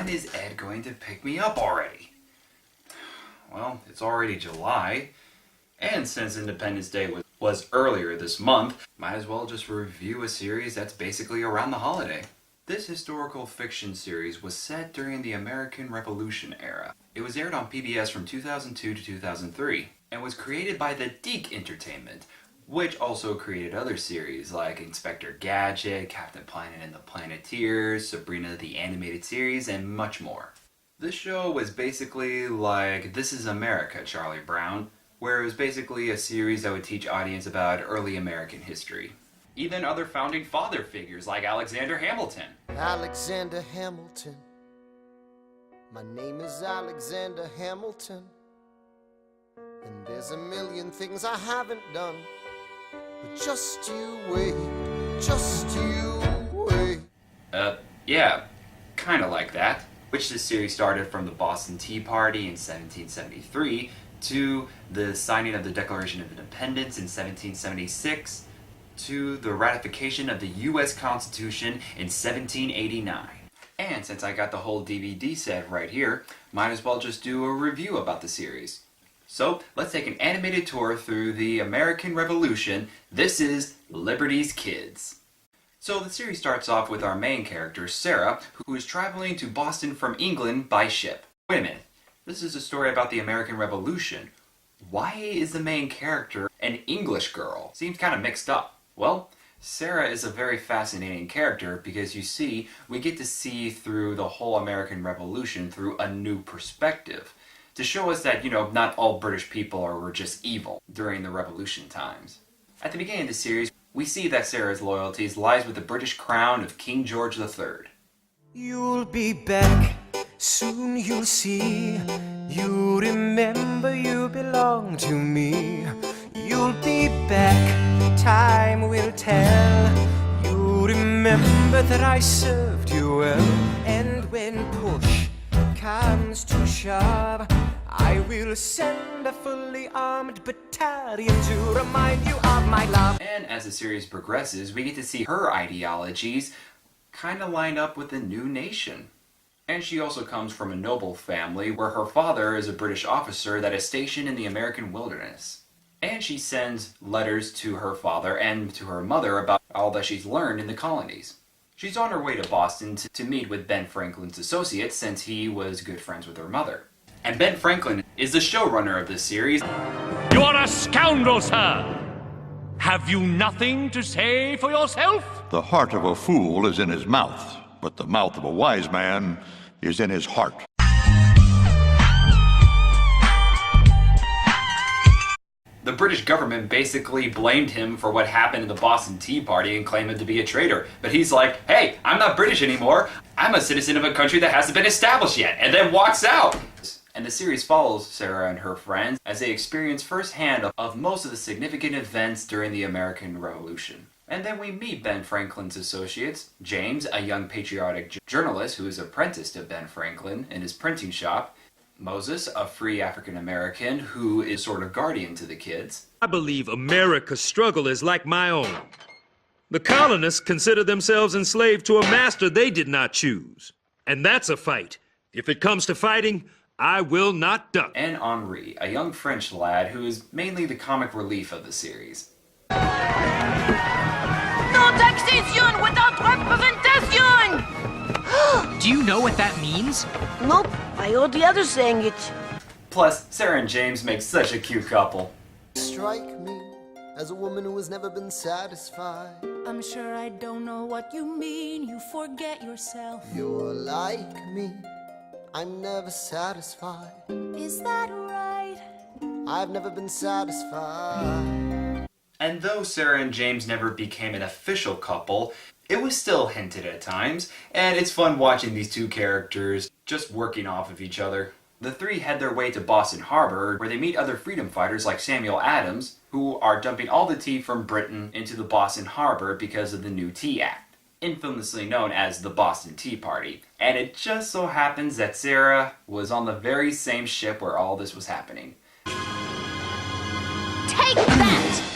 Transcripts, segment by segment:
when is Ed going to pick me up already? Well, it's already July, and since Independence Day was earlier this month, might as well just review a series that's basically around the holiday. This historical fiction series was set during the American Revolution era. It was aired on PBS from 2002 to 2003, and was created by the Deke Entertainment, which also created other series like Inspector Gadget, Captain Planet and the Planeteers, Sabrina the Animated Series, and much more. This show was basically like This Is America, Charlie Brown, where it was basically a series that would teach audience about early American history. Even other founding father figures like Alexander Hamilton. Alexander Hamilton. My name is Alexander Hamilton. And there's a million things I haven't done. But just you wait, just you wait. Yeah, kinda like that. Which this series started from the Boston Tea Party in 1773 to the signing of the Declaration of Independence in 1776 to the ratification of the U.S. Constitution in 1789. And since I got the whole DVD set right here, might as well just do a review about the series. So, let's take an animated tour through the American Revolution. This is Liberty's Kids. So the series starts off with our main character, Sarah, who is traveling to Boston from England by ship. Wait a minute, this is a story about the American Revolution. Why is the main character an English girl? Seems kind of mixed up. Well, Sarah is a very fascinating character because you see, we get to see through the whole American Revolution through a new perspective. To show us that, not all British people were just evil during the Revolution times. At the beginning of the series, we see that Sarah's loyalties lies with the British crown of King George III. You'll be back, soon you'll see. You remember you belong to me. You'll be back, time will tell. You remember that I served you well. And when push comes to shove, I will send a fully armed battalion to remind you of my love. And as the series progresses, we get to see her ideologies kind of line up with the new nation. And she also comes from a noble family where her father is a British officer that is stationed in the American wilderness. And she sends letters to her father and to her mother about all that she's learned in the colonies. She's on her way to Boston to meet with Ben Franklin's associate since he was good friends with her mother. And Ben Franklin is the showrunner of this series. You are a scoundrel, sir! Have you nothing to say for yourself? The heart of a fool is in his mouth, but the mouth of a wise man is in his heart. The British government basically blamed him for what happened in the Boston Tea Party and claimed him to be a traitor. But he's like, hey, I'm not British anymore. I'm a citizen of a country that hasn't been established yet, and then walks out. And the series follows Sarah and her friends as they experience firsthand of most of the significant events during the American Revolution. And then we meet Ben Franklin's associates, James, a young patriotic journalist who is apprenticed to Ben Franklin in his printing shop, Moses, a free African-American who is sort of guardian to the kids. I believe America's struggle is like my own. The colonists consider themselves enslaved to a master they did not choose. And that's a fight. If it comes to fighting, I will not duck. And Henri, a young French lad who is mainly the comic relief of the series. No taxation without representation! Do you know what that means? Nope, I heard the others saying it. Plus, Sarah and James make such a cute couple. Strike me as a woman who has never been satisfied. I'm sure I don't know what you mean. You forget yourself. You're like me. I'm never satisfied. Is that right? I've never been satisfied. And though Sarah and James never became an official couple, it was still hinted at times, and it's fun watching these two characters just working off of each other. The three head their way to Boston Harbor, where they meet other freedom fighters like Samuel Adams, who are dumping all the tea from Britain into the Boston Harbor because of the new Tea Act, infamously known as the Boston Tea Party. And it just so happens that Sarah was on the very same ship where all this was happening. Take that!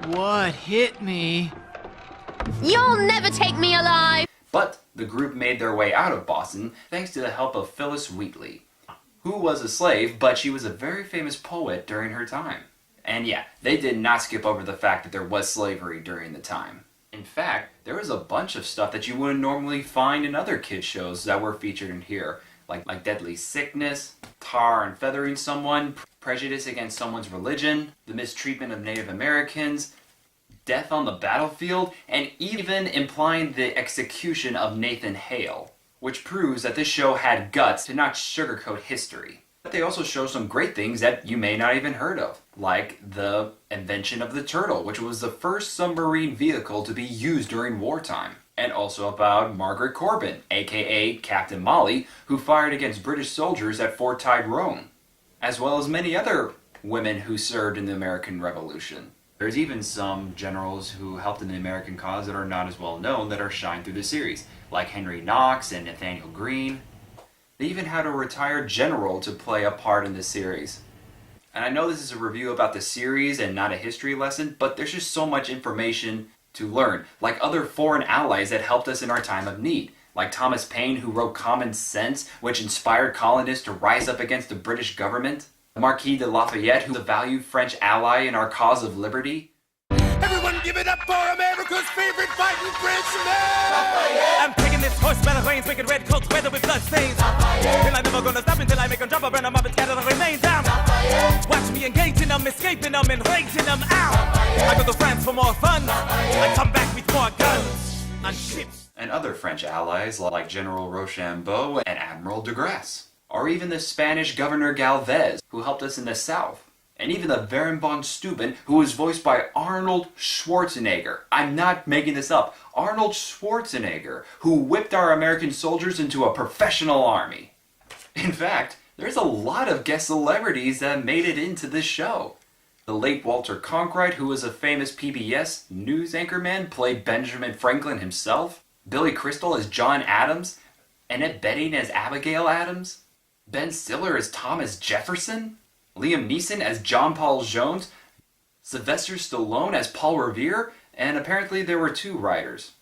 What hit me? You'll never take me alive! But the group made their way out of Boston thanks to the help of Phyllis Wheatley, who was a slave, but she was a very famous poet during her time. And yeah, they did not skip over the fact that there was slavery during the time. In fact, there was a bunch of stuff that you wouldn't normally find in other kids shows that were featured in here, like deadly sickness, tar and feathering someone, prejudice against someone's religion, the mistreatment of Native Americans, death on the battlefield, and even implying the execution of Nathan Hale, which proves that this show had guts to not sugarcoat history. But they also show some great things that you may not even heard of, like the invention of the turtle, which was the first submarine vehicle to be used during wartime. And also about Margaret Corbin, aka Captain Molly, who fired against British soldiers at Fort Tyrone, as well as many other women who served in the American Revolution. There's even some generals who helped in the American cause that are not as well known that are shined through the series, like Henry Knox and Nathaniel Greene. They even had a retired general to play a part in this series. And I know this is a review about the series and not a history lesson, but there's just so much information to learn, like other foreign allies that helped us in our time of need, like Thomas Paine, who wrote Common Sense, which inspired colonists to rise up against the British government, the Marquis de Lafayette, who was a valued French ally in our cause of liberty. Everyone give it up for America's favorite fighting Frenchman! I'm taking this horse by the reins, making red coats weather with blood stains. And I'm never gonna stop until I make them drop, burn them up and scatter the remains down. Watch me engaging them, escaping them, and raging them out. I go to France for more fun. I come back with more guns and ships. And other French allies like General Rochambeau and Admiral de Grasse. Or even the Spanish Governor Galvez, who helped us in the South. And even the Baron von Steuben, who was voiced by Arnold Schwarzenegger. I'm not making this up. Arnold Schwarzenegger, who whipped our American soldiers into a professional army. In fact, there's a lot of guest celebrities that made it into this show. The late Walter Cronkite, who was a famous PBS news anchorman, played Benjamin Franklin himself. Billy Crystal as John Adams. Annette Bening as Abigail Adams. Ben Stiller as Thomas Jefferson. Liam Neeson as John Paul Jones, Sylvester Stallone as Paul Revere, and apparently there were two writers.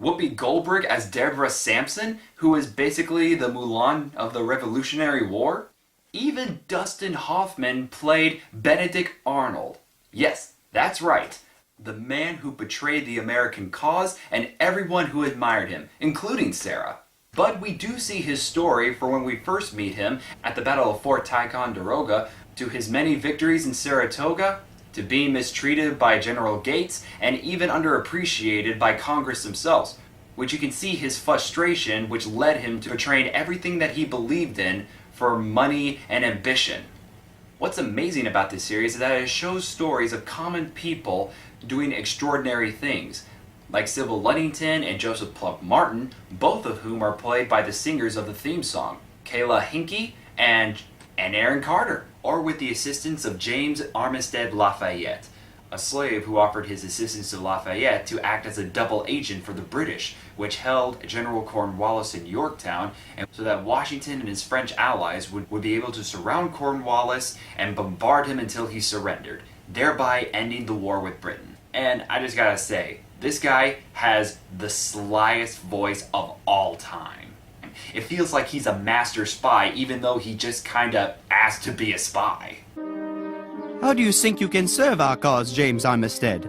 Whoopi Goldberg as Deborah Sampson, who is basically the Mulan of the Revolutionary War. Even Dustin Hoffman played Benedict Arnold. Yes, that's right. The man who betrayed the American cause and everyone who admired him, including Sarah. But we do see his story for when we first meet him at the Battle of Fort Ticonderoga, to his many victories in Saratoga, to being mistreated by General Gates, and even underappreciated by Congress themselves, which you can see his frustration, which led him to betraying everything that he believed in for money and ambition. What's amazing about this series is that it shows stories of common people doing extraordinary things, like Sybil Ludington and Joseph Plump Martin, both of whom are played by the singers of the theme song, Kayla Hinkey and Aaron Carter, or with the assistance of James Armistead Lafayette, a slave who offered his assistance to Lafayette to act as a double agent for the British, which held General Cornwallis in Yorktown, and so that Washington and his French allies would be able to surround Cornwallis and bombard him until he surrendered, thereby ending the war with Britain. And I just gotta say, this guy has the slyest voice of all time. It feels like he's a master spy, even though he just kinda asked to be a spy. How do you think you can serve our cause, James Armistead?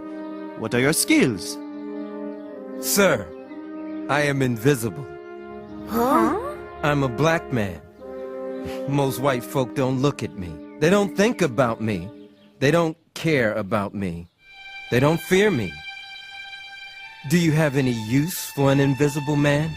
What are your skills? Sir, I am invisible. Huh? I'm a black man. Most white folk don't look at me. They don't think about me. They don't care about me. They don't fear me. Do you have any use for an invisible man?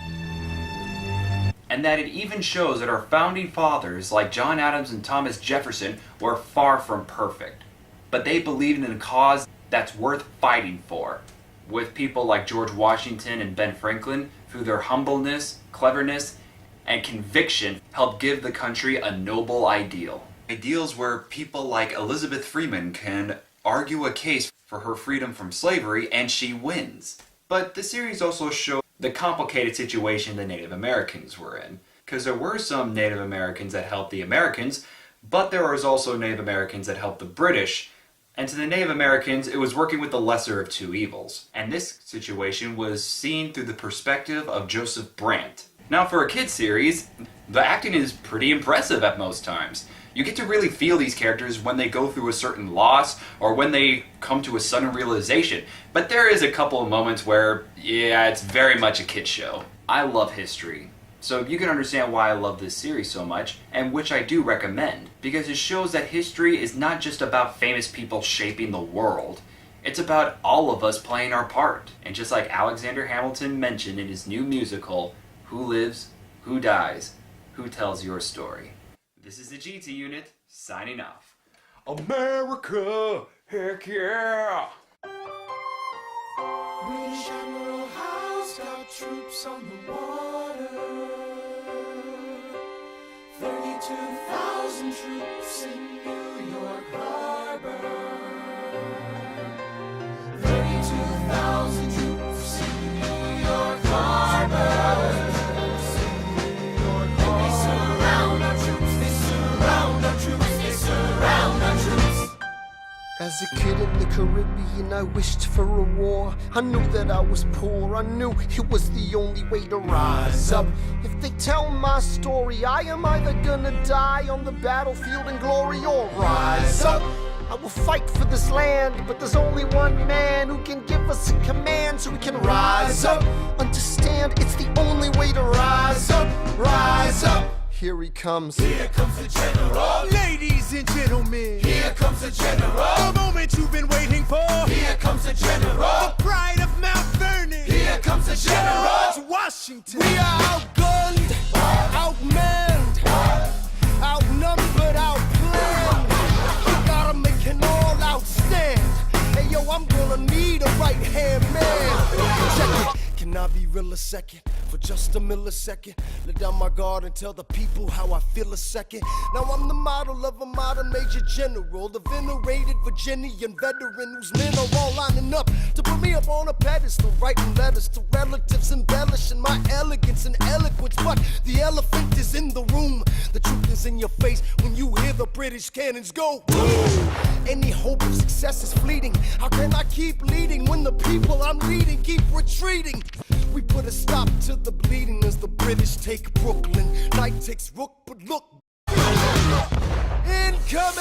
And that it even shows that our founding fathers, like John Adams and Thomas Jefferson, were far from perfect. But they believed in a cause that's worth fighting for, with people like George Washington and Ben Franklin, through their humbleness, cleverness, and conviction, helped give the country a noble ideal. Ideals where people like Elizabeth Freeman can argue a case for her freedom from slavery, and she wins. But the series also shows the complicated situation the Native Americans were in. Because there were some Native Americans that helped the Americans, but there was also Native Americans that helped the British And to the Native Americans, it was working with the lesser of two evils. And this situation was seen through the perspective of Joseph Brant. Now for a kid's series, the acting is pretty impressive at most times. You get to really feel these characters when they go through a certain loss or when they come to a sudden realization. But there is a couple of moments where, yeah, it's very much a kid's show. I love history. So you can understand why I love this series so much, and which I do recommend, because it shows that history is not just about famous people shaping the world. It's about all of us playing our part. And just like Alexander Hamilton mentioned in his new musical, who lives, who dies, who tells your story? This is the GT Unit, signing off. America, heck yeah! British Admiral Howe's got troops on the water. 32,000 troops in New York Harbor. 32,000 troops in New York Harbor. And they surround our troops, they surround our troops, they surround our troops. As a kid in the Caribbean, I wished for a war. I knew that I was poor, I knew it was the only way to rise up. If they tell my story, I am either gonna die on the battlefield in glory or rise up. I will fight for this land, but there's only one man who can give us a command so we can rise up. Understand, it's the only way to rise up, rise up. Here he comes. Here comes the general. Ladies and gentlemen, here comes the general. The moment you've been waiting for. Here comes the general. The pride of Mount Vernon. Here comes the general. George Washington. We are outgunned, outmanned, outnumbered, outplanned. We gotta make an all-out stand. Hey yo, I'm gonna need a right-hand man. Check it. Can I be real a second? For just a millisecond, let down my guard and tell the people how I feel a second. Now I'm the model of a modern major general, the venerated Virginian veteran whose men are all lining up to put me up on a pedestal, writing letters to relatives, embellishing my elegance and eloquence. But the elephant is in the room, the truth is in your face when you hear the British cannons go boom. Any hope of success is fleeting. How can I keep leading when the people I'm leading keep retreating? We put a stop to the bleeding as the British take Brooklyn. Night takes Rook, but look. Incoming!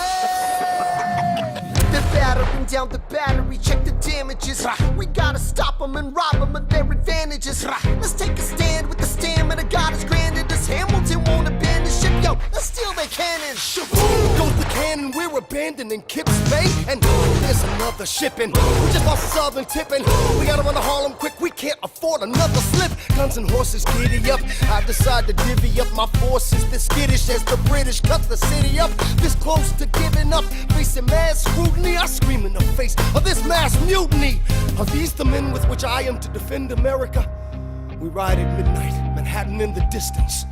They're battering down the battery, check the damages. We gotta stop them and rob them of their advantages. Let's take a stand with the stamina God has granted us. Hamilton won't abandon ship, yo, let's steal their cannons. Shaboom! Goes the cannon, we're abandoning Kips Bay. And there's another shipping. We just lost Southern tipping. We gotta run to Harlem quick, we can't afford another slip. Guns and horses giddy up. I decide to divvy up my forces. This skittish as the British cut the city up. This close to giving up, facing mass scrutiny. I scream in the face of this mass mutiny. Are these the men with which I am to defend America? We ride at midnight, Manhattan in the distance.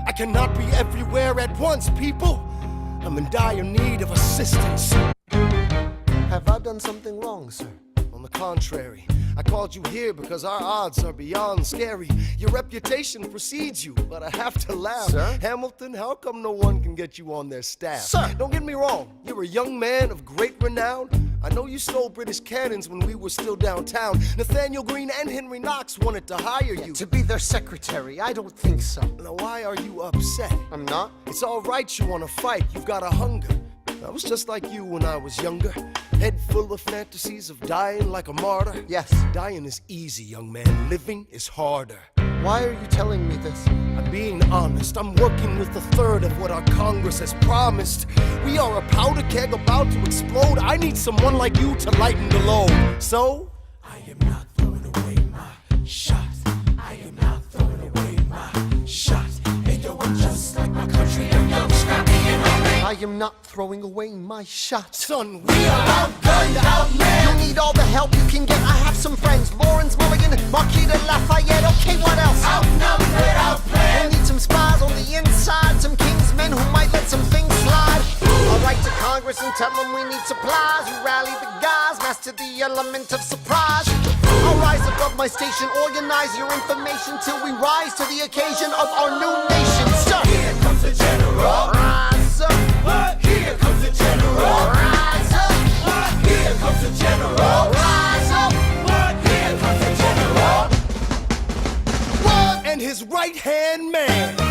I cannot be everywhere at once, people. I'm in dire need of assistance. Have I done something wrong, sir? On the contrary, I called you here because our odds are beyond scary. Your reputation precedes you, but I have to laugh. Sir? Hamilton, how come no one can get you on their staff? Sir! Don't get me wrong, you're a young man of great renown. I know you stole British cannons when we were still downtown. Nathaniel Greene and Henry Knox wanted to hire you. To be their secretary, I don't think so. Now why are you upset? I'm not. It's all right you want to fight, you've got a hunger. I was just like you when I was younger. Head full of fantasies of dying like a martyr. Yes. Dying is easy, young man. Living is harder. Why are you telling me this? I'm being honest. I'm working with a third of what our Congress has promised. We are a powder keg about to explode. I need someone like you to lighten the load. So, I am not throwing away my shot. I am not throwing away my shot. Hey, yo, I'm just like my country. I'm young, scrappy, and hungry. I am not throwing away my shot. Son, we are outgunned, outmanned. You need all the help you can get. I have some friends. Lawrence Mulligan, Marquis de Lafayette. Okay, what else? Outnumbered, outplanned. We need some spies on the inside. Some king's men who might let some things slide. I'll write to Congress and tell them we need supplies. You rally the guys, master the element of surprise. I'll rise above my station, organize your information till we rise to the occasion of our new nation. So, here comes the general. Rise up. Here comes the general. Rise up. Here Here comes the general. Rise up. What? Here comes the general. What? And his right-hand man.